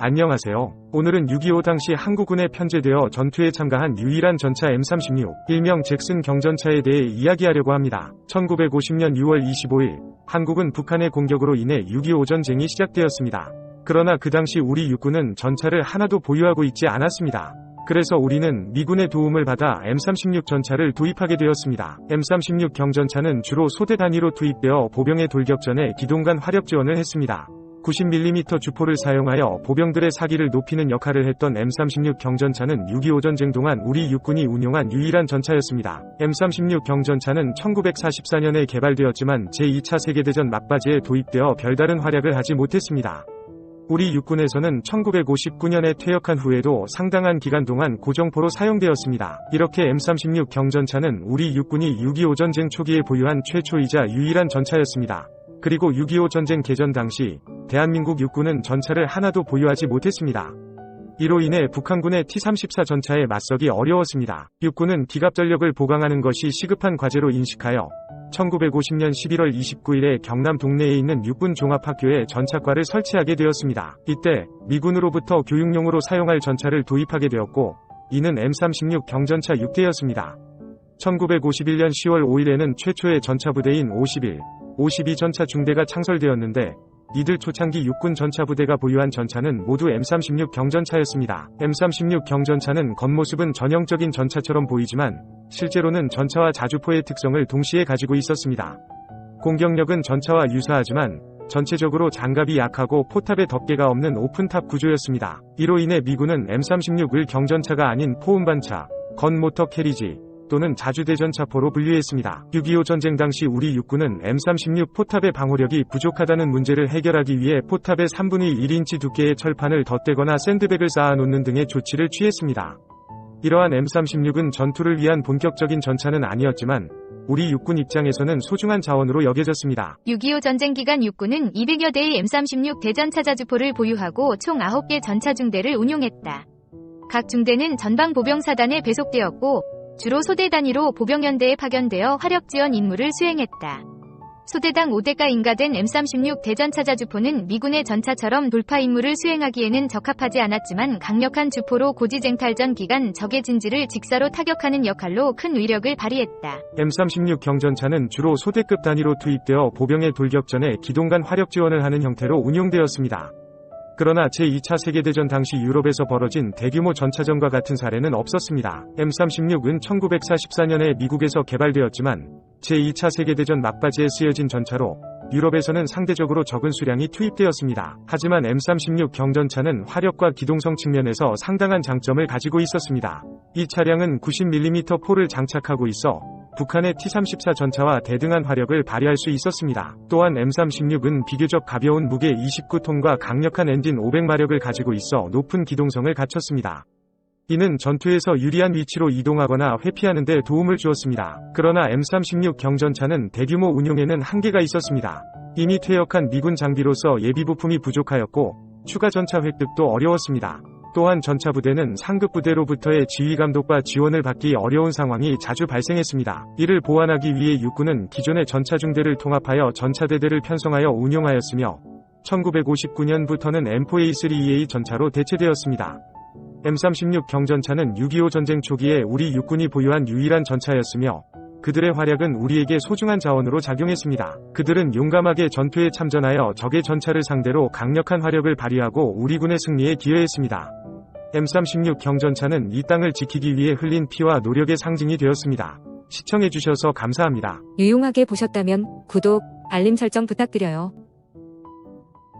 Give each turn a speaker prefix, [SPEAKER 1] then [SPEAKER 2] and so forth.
[SPEAKER 1] 안녕하세요. 오늘은 6.25 당시 한국군에 편제되어 전투에 참가한 유일한 전차 M36, 일명 잭슨 경전차에 대해 이야기하려고 합니다. 1950년 6월 25일, 한국은 북한의 공격으로 인해 6.25 전쟁이 시작되었습니다. 그러나 그 당시 우리 육군은 전차를 하나도 보유하고 있지 않았습니다. 그래서 우리는 미군의 도움을 받아 M36 전차를 도입하게 되었습니다. M36 경전차는 주로 소대 단위로 투입되어 보병의 돌격전에 기동간 화력 지원을 했습니다. 90mm 주포를 사용하여 보병들의 사기를 높이는 역할을 했던 M36 경전차는 6.25 전쟁 동안 우리 육군이 운용한 유일한 전차였습니다. M36 경전차는 1944년에 개발되었지만 제2차 세계대전 막바지에 도입되어 별다른 활약을 하지 못했습니다. 우리 육군에서는 1959년에 퇴역한 후에도 상당한 기간 동안 고정포로 사용되었습니다. 이렇게 M36 경전차는 우리 육군이 6.25 전쟁 초기에 보유한 최초이자 유일한 전차였습니다. 그리고 6.25 전쟁 개전 당시 대한민국 육군은 전차를 하나도 보유하지 못했습니다. 이로 인해 북한군의 T-34 전차에 맞서기 어려웠습니다. 육군은 기갑전력을 보강하는 것이 시급한 과제로 인식하여 1950년 11월 29일에 경남 동래에 있는 육군 종합학교에 전차과를 설치하게 되었습니다. 이때 미군으로부터 교육용으로 사용할 전차를 도입하게 되었고, 이는 M36 경전차 6대였습니다. 1951년 10월 5일에는 최초의 전차부대인 51, 52 전차 중대가 창설되었는데, 이들 초창기 육군 전차부대가 보유한 전차는 모두 M36 경전차였습니다. M36 경전차는 겉모습은 전형적인 전차처럼 보이지만 실제로는 전차와 자주포의 특성을 동시에 가지고 있었습니다. 공격력은 전차와 유사하지만 전체적으로 장갑이 약하고 포탑에 덮개가 없는 오픈탑 구조였습니다. 이로 인해 미군은 M36을 경전차가 아닌 포운반차, 건모터 캐리지 또는 자주대전차포로 분류했습니다. 6.25 전쟁 당시 우리 육군은 M36 포탑의 방호력이 부족하다는 문제를 해결하기 위해 포탑에 3분의 1인치 두께의 철판을 덧대거나 샌드백을 쌓아놓는 등의 조치를 취했습니다. 이러한 M36은 전투를 위한 본격적인 전차는 아니었지만 우리 육군 입장에서는 소중한 자원으로 여겨졌습니다.
[SPEAKER 2] 6.25 전쟁 기간 육군은 200여 대의 M36 대전차 자주포를 보유하고 총 9개 전차 중대를 운용했다. 각 중대는 전방 보병사단에 배속되었고 주로 소대 단위로 보병연대에 파견되어 화력 지원 임무를 수행했다. 소대당 5대가 인가된 M36 대전차 자주포는 미군의 전차처럼 돌파 임무를 수행하기에는 적합하지 않았지만 강력한 주포로 고지쟁탈전 기간 적의 진지를 직사로 타격하는 역할로 큰 위력을 발휘했다.
[SPEAKER 1] M36 경전차는 주로 소대급 단위로 투입되어 보병의 돌격전에 기동간 화력 지원을 하는 형태로 운용되었습니다. 그러나 제2차 세계대전 당시 유럽에서 벌어진 대규모 전차전과 같은 사례는 없었습니다. M36은 1944년에 미국에서 개발되었지만 제2차 세계대전 막바지에 쓰여진 전차로 유럽에서는 상대적으로 적은 수량이 투입되었습니다. 하지만 M36 경전차는 화력과 기동성 측면에서 상당한 장점을 가지고 있었습니다. 이 차량은 90mm 포를 장착하고 있어 북한의 T-34 전차와 대등한 화력을 발휘할 수 있었습니다. 또한 M36은 비교적 가벼운 무게 29톤과 강력한 엔진 500마력을 가지고 있어 높은 기동성을 갖췄습니다. 이는 전투에서 유리한 위치로 이동하거나 회피하는 데 도움을 주었습니다. 그러나 M36 경전차는 대규모 운용에는 한계가 있었습니다. 이미 퇴역한 미군 장비로서 예비부품이 부족하였고 추가 전차 획득도 어려웠습니다. 또한 전차부대는 상급부대로부터의 지휘감독과 지원을 받기 어려운 상황이 자주 발생했습니다. 이를 보완하기 위해 육군은 기존의 전차중대를 통합하여 전차대대를 편성하여 운용하였으며 1959년부터는 M4A3EA 전차로 대체되었습니다. M36 경전차는 6.25 전쟁 초기에 우리 육군이 보유한 유일한 전차였으며 그들의 활약은 우리에게 소중한 자원으로 작용했습니다. 그들은 용감하게 전투에 참전하여 적의 전차를 상대로 강력한 화력을 발휘하고 우리 군의 승리에 기여했습니다. M36 경전차는 이 땅을 지키기 위해 흘린 피와 노력의 상징이 되었습니다. 시청해주셔서 감사합니다.
[SPEAKER 3] 유용하게 보셨다면 구독, 알림 설정 부탁드려요.